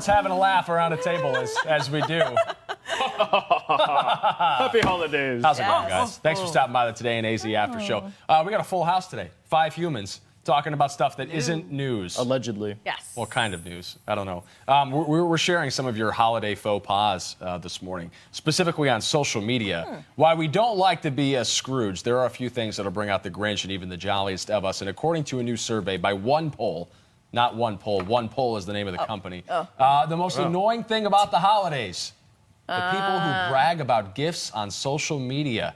everyone's having a laugh around a table as we do. Happy holidays. How's it going, guys? Thanks for stopping by the Today in AZ After Show. We got a full house today. 5 humans talking about stuff that isn't news. Allegedly. Yes. Well, kind of news. I don't know. We're sharing some of your holiday faux pas this morning, specifically on social media. Why we don't like to be a Scrooge, there are a few things that'll bring out the Grinch and even the jolliest of us. And according to a new survey by One Poll, not One Poll, One Poll is the name of the company, the most annoying thing about the holidays, the people who brag about gifts on social media.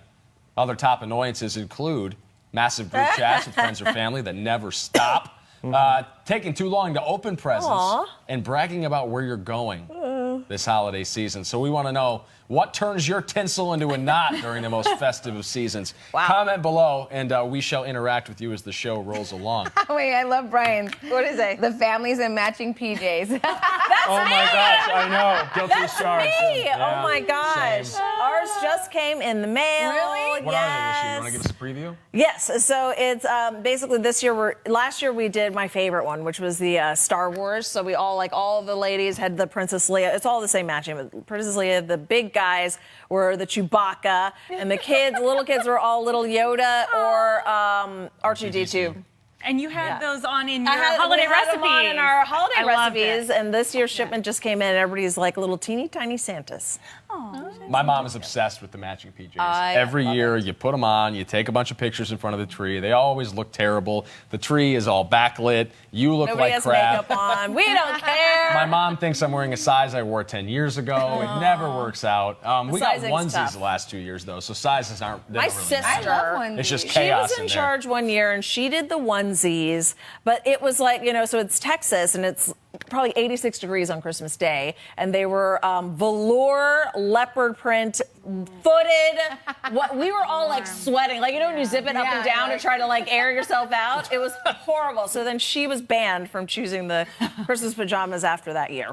Other top annoyances include massive group chats with friends or family that never stop. Taking too long to open presents, and bragging about where you're going this holiday season. So we want to know, what turns your tinsel into a knot during the most festive of seasons? Comment below, and we shall interact with you as the show rolls along. Wait, I love Brian's. What is it? The families in matching PJs. That's Oh me. my gosh, I know. Guilty as That's charged. me. Yeah. Oh my gosh. Same. Ours just came in the mail. Really? What are they this year? You want to give us a preview? Yes. So it's basically last year we did my favorite one, which was the Star Wars. So we all the ladies had the Princess Leia. It's all the same matching. But Princess Leia, the big guys were the Chewbacca, and the little kids were all little Yoda or R2D2. And you had those on in your We holiday had recipes. them on in our holiday I loved recipes, it. and this year's shipment just came in, and everybody's like little teeny tiny Santas. My mom is obsessed with the matching PJs. I Every love year, you put them on, you take a bunch of pictures in front of the tree. They always look terrible. The tree is all backlit. You look Nobody like has crap. makeup on. We don't care. My mom thinks I'm wearing a size I wore 10 years ago. It never works out. We got sizing's onesies tough. the last 2 years, though, so sizes aren't. My Really sister- matter. I love onesies. It's just She chaos was in there. charge one year, and she did the onesies, but it was like, so it's Texas, and it's probably 86 degrees on Christmas Day, and they were velour, leopard print, footed. We were all like sweating, like when you zip it up and down to try to like air yourself out. It was horrible. So then she was banned from choosing the Christmas pajamas after that year.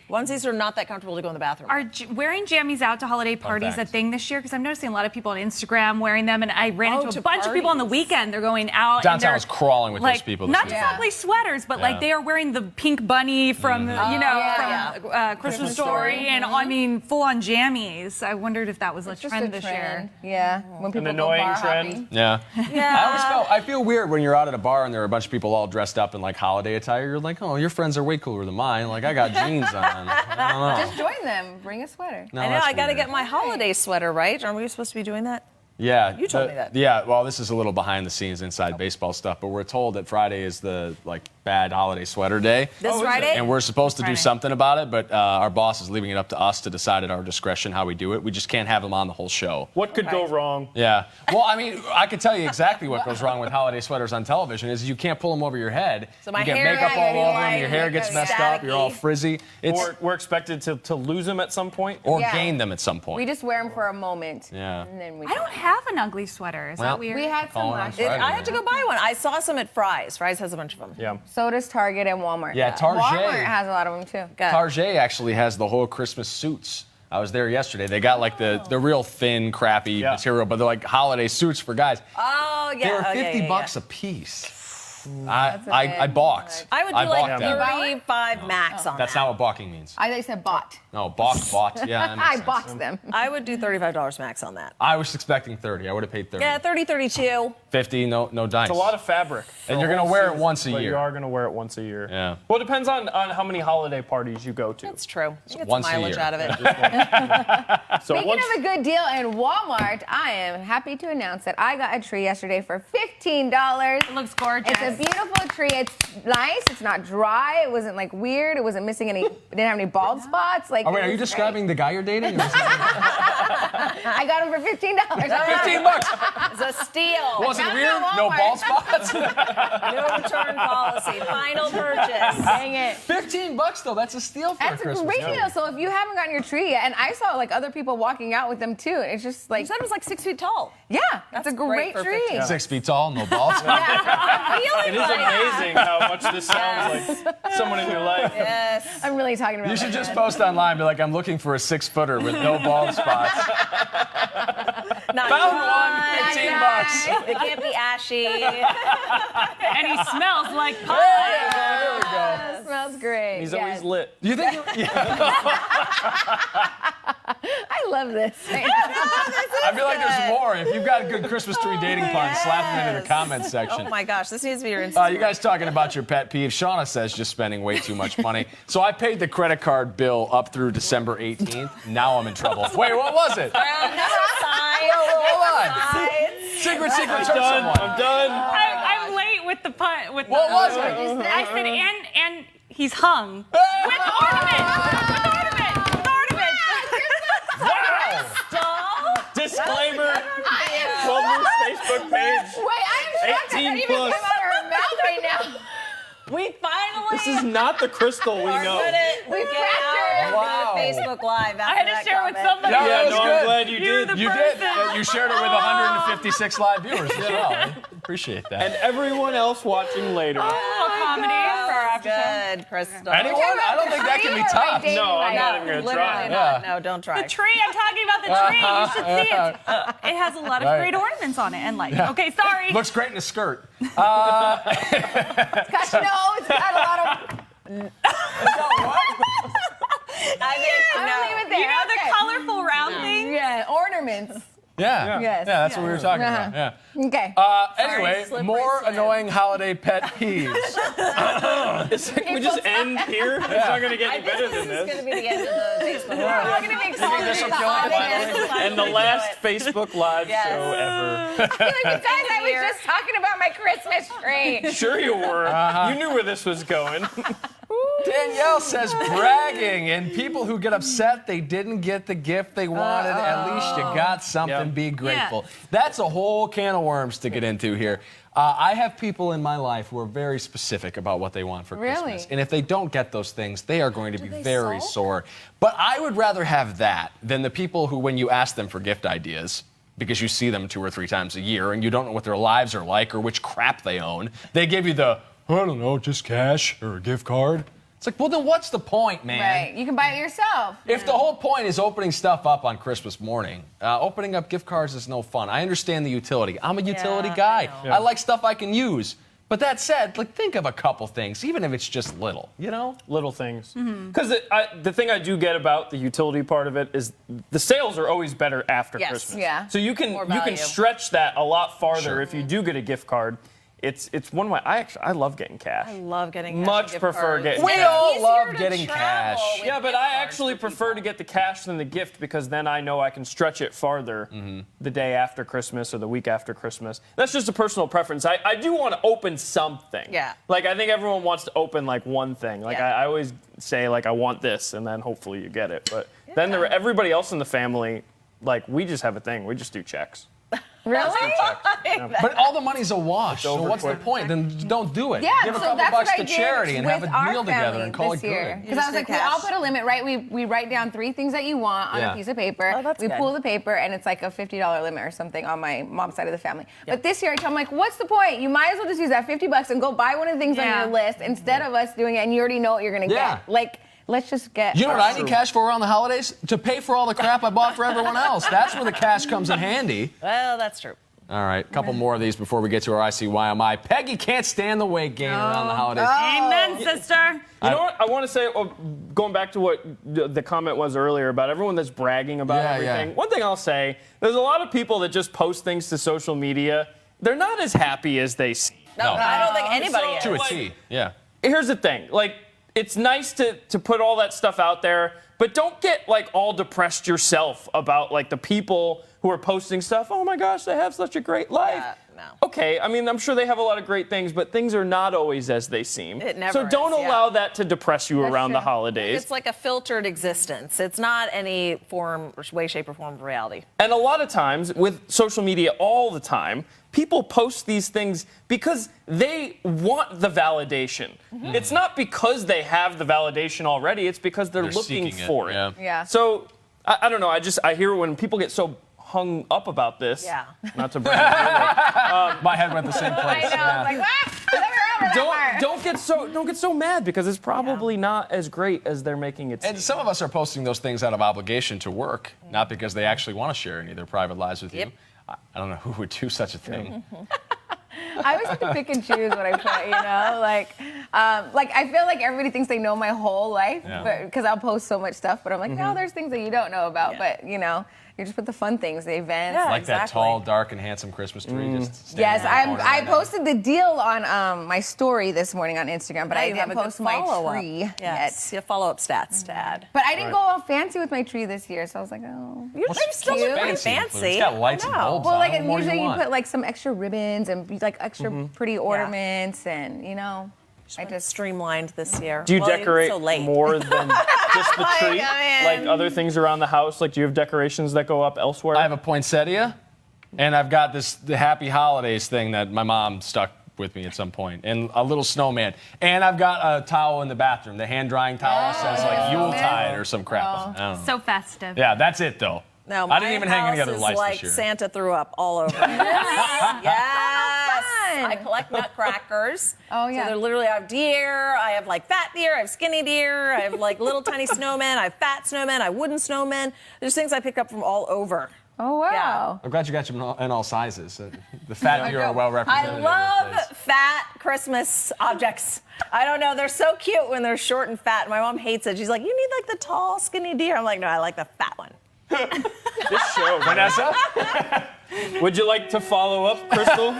Onesies are not that comfortable to go in the bathroom. Are wearing jammies out to holiday parties a thing this year? Because I'm noticing a lot of people on Instagram wearing them, and I ran into a bunch of people on the weekend. They're going out. Downtown and is crawling with like, those people this Not week. just ugly sweaters, but like they are wearing the pink bunny from, from Christmas Story, and I mean, full on jammies. I wondered if that was a trend this year. Yeah, when people An go annoying bar trend. hopping. Yeah. I feel weird when you're out at a bar and there are a bunch of people all dressed up in like holiday attire. You're like, oh, your friends are way cooler than mine. Like, I got jeans on. I don't know. Just join them. Bring a sweater. No, I know, that's I got to weird. get my holiday sweater, right? Aren't we supposed to be doing that? Yeah. You told me that. Yeah, well, this is a little behind the scenes inside baseball stuff, but we're told that Friday is the bad holiday sweater day. This Friday? And we're supposed to do something about it, but our boss is leaving it up to us to decide at our discretion how we do it. We just can't have them on the whole show. What could go wrong? Yeah. Well, I mean, I could tell you exactly what goes wrong with holiday sweaters on television is you can't pull them over your head. So my you get hair makeup all gets over like- them, your hair gets messed up, you're all frizzy. We're expected to lose them at some point? Or Yeah. gain them at some point. We just wear them for a moment. Yeah. And then we I don't have an ugly sweater. Is Well, that weird? We had some Calling on last Friday. year. I had to go buy one. I saw some at Fry's. Fry's has a bunch of them. Yeah. So does Target and Walmart. Yeah, Target. Walmart has a lot of them too. Target actually has the whole Christmas suits. I was there yesterday. They got like the real thin, crappy material, but they're like holiday suits for guys. Oh, yeah. They were oh, yeah, $50 yeah. a piece. I balked. I would do balked like them. 35 max on That's that. not what balking means. I thought you said bought. No, bought. Yeah, that makes I sense. bought them. I would do $35 max on that. I was expecting 30. I would have paid 30. Yeah, 30, 32. 50, no dice. It's a lot of fabric. And for you're a gonna whole wear it season, once a but year. You are going to wear it once a year. Yeah. Well, it depends on how many holiday parties you go to. That's true. You get once a some mileage year. out of it. So Speaking once, of a good deal in Walmart, I am happy to announce that I got a tree yesterday for $15. It looks gorgeous. It's a beautiful tree. It's nice. It's not dry. It wasn't like weird. It wasn't missing any. It didn't have any bald spots. Like. Oh, wait, it are you was describing the guy you're dating? Or is it I got them for $15. $15? It's a steal. Was it Not weird? at No Walmart. bald spots? No return policy. Final purchase. Dang it. $15 though. That's a steal for That's a Christmas great tree. deal. So if you haven't gotten your tree yet, and I saw like other people walking out with them too, it's just like You said it was like 6 feet tall. yeah, that's a great great for tree. 15. 6 feet tall, no bald spots. it is amazing how much this sounds like someone in your life. Yes. I'm really talking about. You should my just head. post online, be like, I'm looking for a 6-footer with no bald spots. Not Found dry. one, $15. It can't be ashy. and he smells like pie. There we go. Smells great. He's yes. always lit. Do you think? I love this. I feel like there's more. If you've got a good Christmas tree dating pun, slap them into the comments section. Oh my gosh, this needs to be your Instagram. You guys talking about your pet peeve. Shauna says just spending way too much money. So I paid the credit card bill up through December 18th. Now I'm in trouble. Wait, what was it? Hold on. Secret I'm turn done. someone. I'm done. I'm late with the pun. With What the, was it? I said, and he's hung with ornaments. Wow. Disclaimer. 12 News Facebook page. Wait, I'm shocked that 18 even plus. came out of her mouth right now. We finally This is not the crystal we know. We get cracked her. out Wow. of Facebook Live. I had to share with somebody. Yeah, that Yeah, was no, good. I'm glad you You're did. the You did. person. You shared it with 156 live viewers as well. Appreciate that. And everyone else watching later. A little comedy for our after show. Good, Crystal. Anyone? I don't think that can be tough. No, I'm not even going to Literally try. not. No, don't try. The tree, I'm talking about the tree. You should see it. It has a lot of Right. great ornaments on it and light. Okay, sorry. Looks great in a skirt. Gosh, no, it's got a lot of. I think, I'm gonna leave it there. You know the Okay. colorful round thing? Yeah, ornaments. Yeah. Yes. Yeah, that's what we were talking about. Yeah. Okay. Anyway, slippery more slope. annoying holiday pet peeves. Can we just end here? It's not going to get any better than this is this. going to be the end of the Facebook We're Live. all gonna be excited. this will about kill it holidays. finally? And the last Facebook Live Yes. show ever. I feel like besides, I was just talking about my Christmas tree. Sure you were. You knew where this was going. Danielle says bragging and people who get upset they didn't get the gift they wanted. At least you got something. Yep. Be grateful. That's a whole can of worms to get into here. I have people in my life who are very specific about what they want for Really? Christmas. And if they don't get those things, they are going to be very sore. But I would rather have that than the people who, when you ask them for gift ideas, because you see them 2 or 3 times a year and you don't know what their lives are like or which crap they own, they give you the, I don't know, just cash or a gift card. It's like, well, then what's the point, man? Right, you can buy it yourself. If the whole point is opening stuff up on Christmas morning, opening up gift cards is no fun. I understand the utility. I'm a utility guy. I like stuff I can use. But that said, like, think of a couple things, even if it's just little, you know? Little things. Because the thing I do get about the utility part of it is the sales are always better after Yes. Christmas. Yeah. So you More can value. stretch that a lot farther Sure. if you do get a gift card. It's one way. I love getting cash. I love getting cash Much and gift prefer cards. getting We cash. all Easier love to getting travel cash. with Yeah, but gift I cards actually for prefer to people. get the cash than the gift because then I know I can stretch it farther the day after Christmas or the week after Christmas. That's just a personal preference. I do want to open something. Yeah. Like, I think everyone wants to open, like, one thing. Like, Yeah. I always say, like, I want this, and then hopefully you get it. But then everybody else in the family, like, we just have a thing. We just do checks. Really? But all the money's a wash, so over what's the quick. point? Then don't do it. Yeah, Give a so couple that's bucks what to I did charity and have with a our meal together family and call this it year. good. Because just I was like, did we all cash? put a limit, right? We write down 3 things that you want on Yeah. a piece of paper. Oh, that's we good. pull the paper, and it's like a $50 limit or something on my mom's side of the family. But this year, I told them, like, what's the point? You might as well just use that $50 and go buy one of the things on Yeah. your list instead of us doing it, and you already know what you're gonna Yeah. get. Like, let's just get. You know what I need cash for around the holidays? To pay for all the crap I bought for everyone else. That's where the cash comes in handy. Well, that's true. All right, a couple more of these before we get to our ICYMI. Peggy can't stand the weight gain around the holidays. Amen, sister. You know what? I want to say, going back to what the comment was earlier about everyone that's bragging about Yeah, everything. yeah. One thing I'll say, there's a lot of people that just post things to social media. They're not as happy as they seem. No, I don't think anybody So- is. To a like- T, yeah. Here's the thing, like, it's nice to put all that stuff out there, but don't get, like, all depressed yourself about, like, the people who are posting stuff. Oh my gosh, they have such a great life. Yeah, no. Okay, I mean, I'm sure they have a lot of great things, but things are not always as they seem. It never so don't is, yeah. allow that to depress you around the true. holidays. It's like a filtered existence. It's not any form, way, shape, or form of reality. And a lot of times, with social media all the time, people post these things because they want the validation. It's not because they have the validation already, it's because they're looking seeking it, for it. yeah. Yeah. So, I don't know, I hear when people get so hung up about this, Yeah. not to bring it up, My head went the same I place. know. yeah. Like, I thought we were over that part. don't get so mad because it's probably not as great as they're making it seem. And some of us are posting those things out of obligation to work, not because they actually want to share any of their private lives with you. Yep. I don't know who would do such a thing. I always have to pick and choose what I put, you know? Like I feel like everybody thinks they know my whole life because I'll post so much stuff, but I'm like, no, there's things that you don't know about. But, you know, you just put the fun things, the events. Yeah. Like that Exactly. tall, dark, and handsome Christmas tree. Just standing Yes, in the corner I right now. posted the deal on my story this morning on Instagram, but Now I you have didn't a good post my follow-up. tree Yes, yet. follow-up stats to add. But I didn't go all fancy with my tree this year, so I was like, oh. You're still cute. pretty It's fancy. It's got lights and I know. bulbs Well, on like it. What more do usually you want? put like some extra ribbons and like extra pretty ornaments, and you know, I just Streamlined this year. Do you Well, decorate so late. more than just the tree? Like, Like other things around the house? Like, do you have decorations that go up elsewhere? I have a poinsettia, and I've got the Happy Holidays thing that my mom stuck with me at some point, and a little snowman. And I've got a towel in the bathroom, the hand drying towel says like Yuletide or some crap. I don't know. So festive. Yeah, that's it though. No, I didn't even hang any house other is lights like this year. Santa threw up all over it. Yes. I collect nutcrackers. Oh, yeah. So they're literally, I have deer, I have like fat deer, I have skinny deer, I have like little tiny snowmen, I have fat snowmen, I have wooden snowmen. There's things I picked up from all over. oh wow. I'm glad you got them in all sizes. The fat deer are well represented. I in love this place. fat Christmas objects. I don't know, they're so cute when they're short and fat. My mom hates it. She's like, you need like the tall, skinny deer. I'm like, no, I like the fat one. This show. Vanessa? Would you like to follow up, Crystal?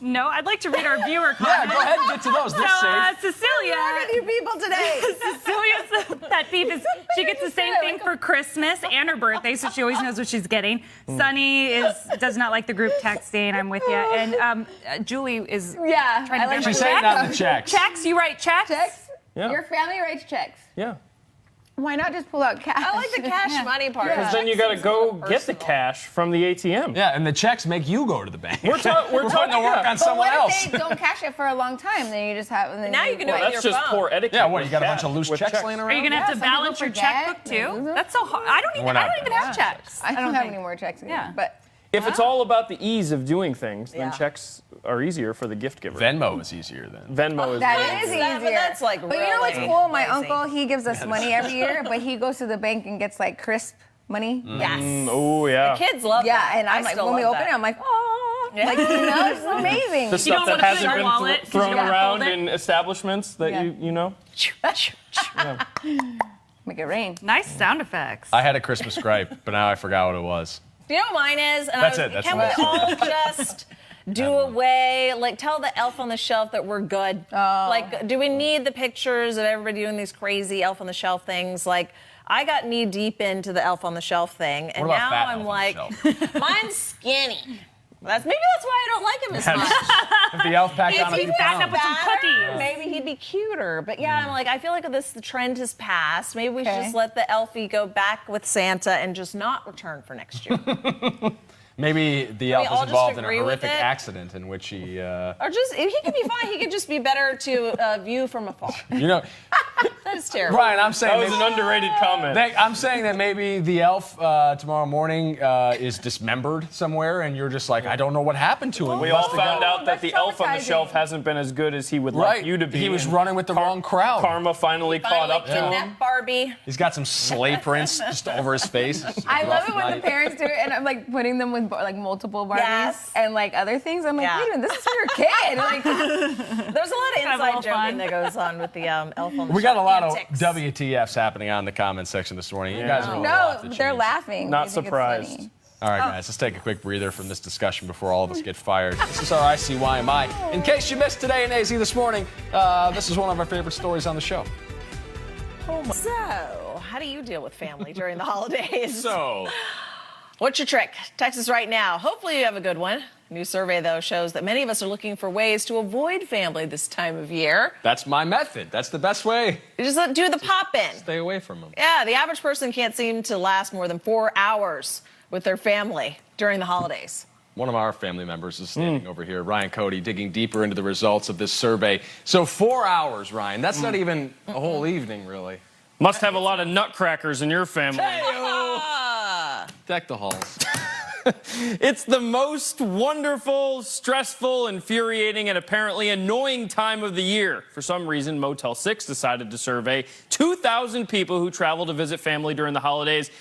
No, I'd like to read our viewer Yeah, comments. go ahead and get to those. This safe. Cecilia. You people today. Cecilia's pet peeve is she gets the same thing for Christmas and her birthday, so she always knows what she's getting. Sunny does not like the group texting. I'm with you. And Julie is Yeah. trying to I like get She's my saying on the checks. checks. You write checks? checks. Yeah. Your family writes checks. Yeah. Why not just pull out cash? I like the cash money part. Yeah. Because then you got to go get the cash from the ATM. Yeah, and the checks make you go to the bank. We're putting the work yeah. on someone What else. if they don't cash it for a long time? Then you just have. And then Now you can do it Well, with that's your just phone. poor etiquette. Yeah, what, you with got a cash- bunch of loose with checks laying around? Are you gonna have to some balance people your forget. checkbook too? Mhm. That's so hard. I don't We're not even have checks. I don't don't have think. any more checks. Either, Yeah. But If it's all about the ease of doing things, then Yeah. checks are easier for the gift giver. Venmo is easier then. Venmo is that way is easier. That- easier. but that's, like, But you know what's really cool? My lazy. uncle, he gives us money every year, but he goes to the bank and gets like crisp money. Yes. Oh, yeah. Kids love Yeah, that. and I'm I like, still when we love open that. it, I'm like, oh, like you know, it's amazing. The You stuff don't that wanna put it hasn't in your been wallet 'cause thrown you gotta around fold it. in establishments that Yeah. you know. Make it rain. Nice sound effects. I had a Christmas gripe, but now I forgot what it was. Do you know what mine is? And That's it, that's can the we last all just do away, like tell the elf on the shelf that we're good? Like, do we need the pictures of everybody doing these crazy elf on the shelf things? Like, I got knee deep into the elf on the shelf thing, and What about now fat I'm elf on like, the shelf? mine's skinny. Maybe that's why I don't like him as much. If the elf packed on a If few he fattened up pounds. with some Fatter, cookies. maybe he'd be cuter. But yeah, I'm like, I feel like the trend has passed. Maybe we should Okay. just let the elfie go back with Santa and just not return for next year. Maybe the elf all is just involved in a agree with horrific it? accident in which he, Or just, he could be fine. He could just be better to view from afar. you know, That is terrible. Brian, I'm That saying was an underrated comment. I'm saying that maybe the elf tomorrow morning is dismembered somewhere, and you're just like, I don't know what happened to him. We He all must have found got- out that the That's elf on the traumatizing. shelf hasn't been as good as he would Right. like you to be. He was and running with the wrong crowd. Karma finally caught Finally up to him. kidnapped Barbie. He's got some sleigh prints just over his face. I love Rough it when the night. parents do it, and I'm like putting them with like multiple Barbies Yes. and like other things. I'm like, Yeah. wait a minute, this is for your kid. Like, There's a lot of Kind of a inside little joking fun. that goes on with the elf on the shelf. We got a lot antics. of WTFs happening on the comment section this morning. You guys are a little no, off the they're chain. laughing. Not They think it's surprised. funny. All right, guys, let's take a quick breather from this discussion before all of us get fired. This is our ICYMI. In case you missed today in AZ this morning, this is one of our favorite stories on the show. So, how do you deal with family during the holidays? So, What's your trick? Text us right now. Hopefully you have a good one. New survey, though, shows that many of us are looking for ways to avoid family this time of year. that's my method. That's the best way. You just do the pop-in. Stay away from them. Yeah, the average person can't seem to last more than 4 hours with their family during the holidays. One of our family members is standing over here, Ryan Cody, digging deeper into the results of this survey. So 4 hours, Ryan. That's not even a whole evening, really. Must have a lot of nutcrackers in your family. Deck the halls. It's the most wonderful, stressful, infuriating, and apparently annoying time of the year. For some reason, Motel 6 decided to survey 2,000 people who travel to visit family during the holidays.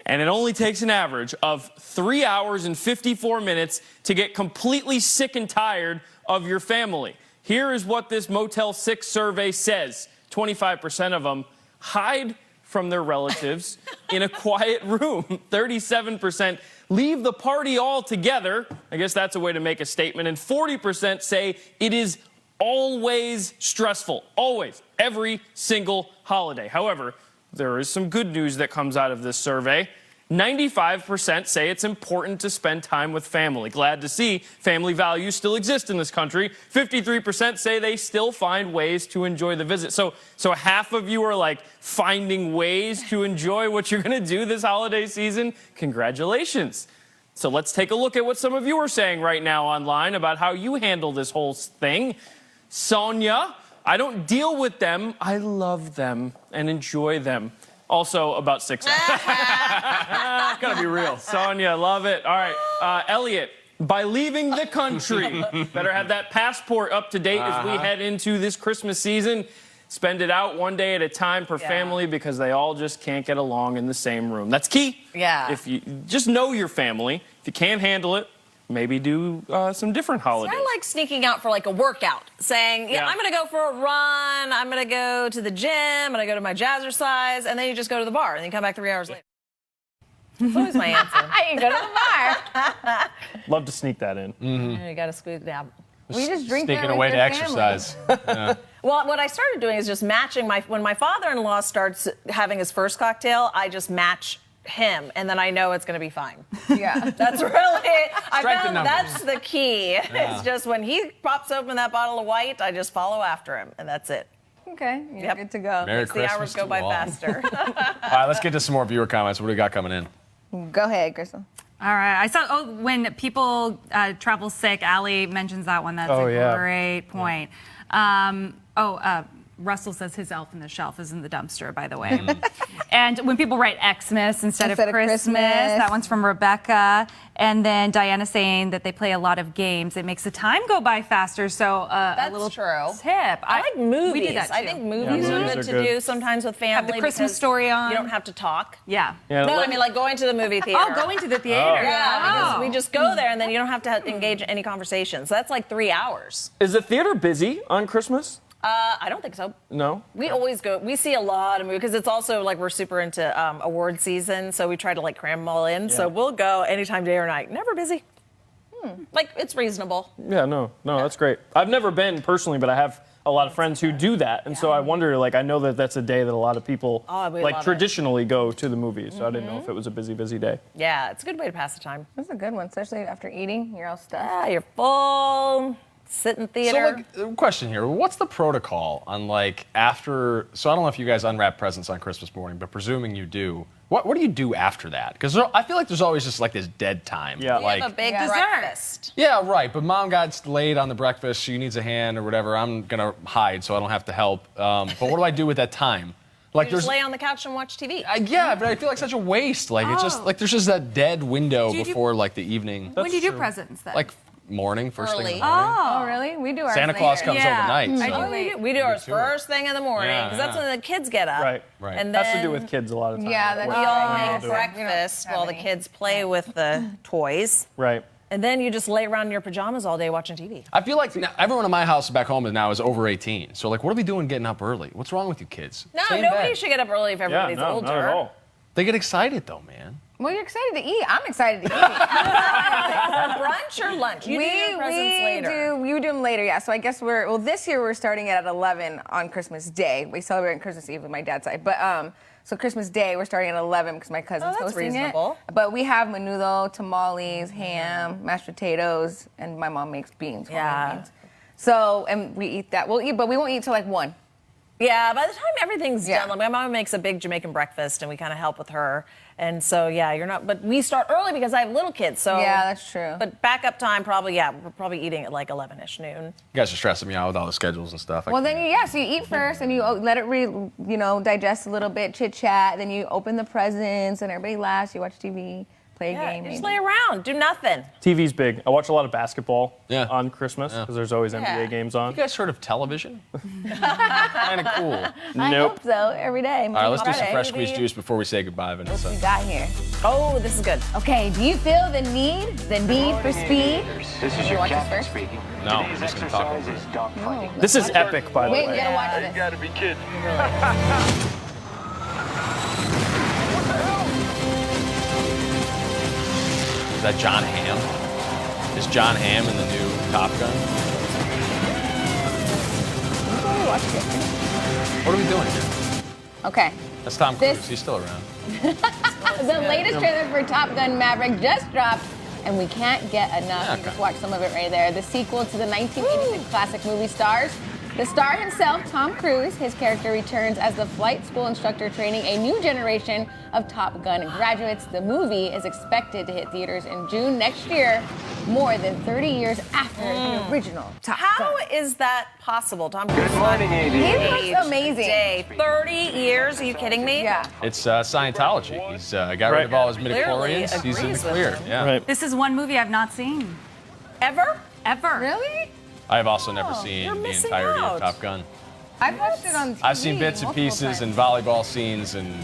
And it only takes an average of 3 hours and 54 minutes to get completely sick and tired of your family. Here is what this Motel 6 survey says. 25% of them hide from their relatives in a quiet room. 37% leave the party altogether. I guess that's a way to make a statement. And 40% say it is always stressful. Always. Every single holiday. However, there is some good news that comes out of this survey. 95% say it's important to spend time with family. Glad to see family values still exist in this country. 53% say they still find ways to enjoy the visit. So half of you are like finding ways to enjoy what you're going to do this holiday season. Congratulations. So let's take a look at what some of you are saying right now online about how you handle this whole thing. Sonia, I don't deal with them. I love them and enjoy them. Also about 6 hours. Gotta be real. Sonia, love it. All right, Elliot, by leaving the country, better have that passport up to date as we head into this Christmas season. Spend it out one day at a time per family because they all just can't get along in the same room. That's key. Yeah. If you just know your family, if you can't handle it, maybe do some different holidays. I like sneaking out for like a workout, saying, I'm going to go for a run, I'm going to go to the gym, I'm going to go to my jazzercise, and then you just go to the bar, and then you come back 3 hours later. That's always my answer. I ain't go to the bar. Love to sneak that in. Yeah, you got to squeeze it down. We just drink Sneaking there with away to your family. exercise. Well, what I started doing is just matching when my father-in-law starts having his first cocktail, I just match him, and then I know it's going to be fine. Yeah. That's really it. I Strength in found numbers. that's the key. It's just when he pops open that bottle of white, I just follow after him, and that's it. Okay, you're Yep. good to go. Merry Makes the hours Christmas go to by all. faster. All right, let's get to some more viewer comments. What do we got coming in? Go ahead, Crystal. All right. I saw, when people travel sick, Allie mentions that one. That's a great point. Russell says his elf in the shelf is in the dumpster, by the way. And when people write Xmas instead of Christmas, that one's from Rebecca. And then Diana saying that they play a lot of games. It makes the time go by faster. So a little true. tip. I like movies. We did that too. I think movies are movies good are to good. do sometimes with family. Have the Christmas because story on. You don't have to talk. Yeah. No, I mean like going to the movie theater. Oh, going to the theater. Yeah, because we just go there and then you don't have to engage in any conversations. So that's like 3 hours. Is the theater busy on Christmas? I don't think so. No? We always go. We see a lot of movies because it's also like we're super into award season, so we try to like cram them all in. So we'll go anytime, day or night. Never busy. Like it's reasonable. Yeah, no, that's great. I've never been personally, but I have a lot of friends who do that, and so I wonder, like, I know that that's a day that a lot of people we like love it. traditionally go to the movies. So I didn't know if it was a busy day. Yeah, it's a good way to pass the time. That's a good one, especially after eating. You're all stuffed. Yeah, you're full. Sit in So, theater. like, question here. What's the protocol on, like, after... So I don't know if you guys unwrap presents on Christmas morning, but presuming you do, what do you do after that? Because I feel like there's always just, like, this dead time. Yeah. We Like, have a big Dessert. breakfast. yeah, right. But mom got late on the breakfast. She needs a hand or whatever. I'm going to hide so I don't have to help. But what do I do with that time? Like, You just lay on the couch and watch TV. Yeah, but I feel like such a waste. Like, it's just, like, there's just that dead window before, like, the evening. When do you do presents then? Like, morning, first thing in the Early. morning. Oh, really? We do ours Santa Claus later. comes overnight. I So. do late. We do ours too. first thing in the morning Yeah, because that's yeah. when the kids get up. Right. And then Has to do with kids a lot of times. Yeah, that's we What- all what make do. breakfast have while the any. kids play with the toys. Right. And then you just lay around in your pajamas all day watching TV. I feel like now, everyone in my house back home now is over 18. So, like, what are we doing getting up early? What's wrong with you kids? No, Stay in nobody bed. should get up early if Yeah, everybody's no, older. not at all. They get excited, though, man. Well, you're excited to eat. I'm excited to eat. For brunch or lunch? You do your presents later. We do them later, yeah. So I guess this year we're starting it at 11 on Christmas Day. We celebrate on Christmas Eve with my dad's side. But so Christmas Day we're starting at 11 because my cousin's that's hosting reasonable. it. But we have menudo, tamales, ham, mashed potatoes, and my mom makes beans. homemade Yeah. beans. So, and we eat that. We'll eat, but we won't eat till like 1. Yeah, by the time everything's Yeah. done, like my mom makes a big Jamaican breakfast and we kind of help with her. And so, yeah, you're not, but we start early because I have little kids. So Yeah, that's true. But backup time, probably, yeah, we're probably eating at like 11-ish noon. You guys are stressing me out with all the schedules and stuff. Well, then so you eat first and you let it digest a little bit, chit chat. Then you open the presents and everybody laughs. You watch TV, play a Yeah, game. just maybe. lay around, do nothing. TV's big. I watch a lot of basketball Yeah. on Christmas because there's always NBA games on. You guys heard of television? Kind of cool. I Nope. hope so every day. All right, let's do some Okay. fresh squeezed juice before we say goodbye, Vanessa. We got here. Oh, this is good. Okay, do you feel the need for speed? This is You your watch this captain first? speaking. No, I'm Today's just gonna talk exercise over is dogfighting. This is epic, by the Wait, we way. gotta watch You this. gotta be kidding. Is that John Hamm? Is John Hamm in the new Top Gun? What are we doing here? Okay. That's Tom Cruise. This- He's still around. The latest trailer for Top Gun Maverick just dropped, and we can't get enough. Yeah, You just okay. watch some of it right there. The sequel to the 1986 classic movie stars. The star himself, Tom Cruise, his character returns as the flight school instructor training a new generation of Top Gun graduates. The movie is expected to hit theaters in June next year, more than 30 years after the original Top How Gun. is that possible? Tom Cruise Good morning, AD. He looks amazing. Day. 30 years? Are you kidding me? Yeah. It's Scientology. He's got rid of all his midichlorians. Clearly He's in the agrees with clear. him. Yeah. Right. This is one movie I've not seen Ever? ever. Really? I have also never you're seen the missing entirety out. of Top Gun. I've watched it on TV I've seen bits and multiple pieces times. and volleyball scenes, and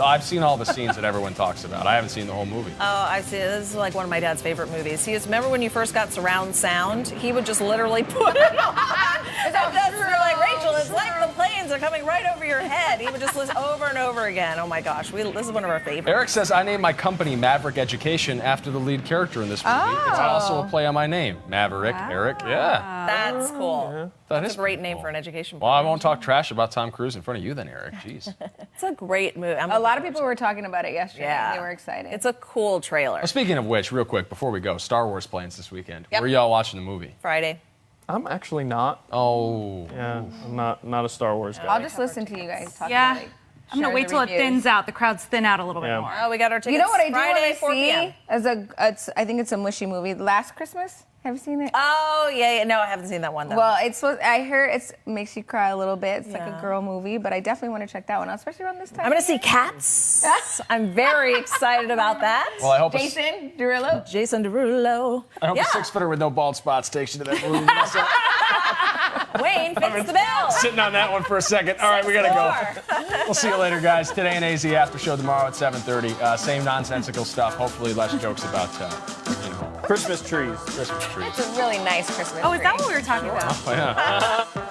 I've seen all the scenes that everyone talks about. I haven't seen the whole movie. Oh, I see. This is like one of my dad's favorite movies. Remember when you first got surround sound? He would just literally put it on. And that's you're like, Rachel, it's like the planes are coming right over your head. He would just listen over and over again. Oh my gosh, this is one of our favorites. Eric says, I named my company Maverick Education after the lead character in this movie. It's also a play on my name, Maverick, Eric. Yeah. That's cool. That That's is a great pretty name cool. for an education. Well, I won't talk trash about Tom Cruise in front of you then, Eric. Jeez. It's a great movie. A lot of people were talking about it yesterday. Yeah. They were excited. It's a cool trailer. Speaking of which, real quick, before we go, Star Wars plans this weekend. Yep. Where are y'all watching the movie? Friday. I'm actually not. Oh. Yeah, I'm not a Star Wars guy. I'll just listen to you guys talk Yeah. about it. I'm gonna Share wait the till it reviews. thins out. The crowds thin out a little bit Yeah. more. Oh, we got our tickets. You know what I do Friday, when I 4 p.m. see I think it's a mushy movie. Last Christmas. Have you seen it? Oh, yeah. No, I haven't seen that one, though. Well, I heard it makes you cry a little bit. It's like Yeah. a girl movie, but I definitely want to check that one out, especially around this time. I'm going to see Cats. I'm very excited about that. Well, I hope Jason Derulo. Jason Derulo. I hope Yeah. a 6-footer with no bald spots takes you to that movie. Wayne fits the bill. Sitting on that one for a second. All right, we got to go. We'll see you later, guys. Today in AZ After Show tomorrow at 7:30. Same nonsensical stuff. Hopefully less jokes about, Christmas trees. Christmas trees. It's a really nice Christmas Oh, is that tree. what we were talking about? Oh, yeah.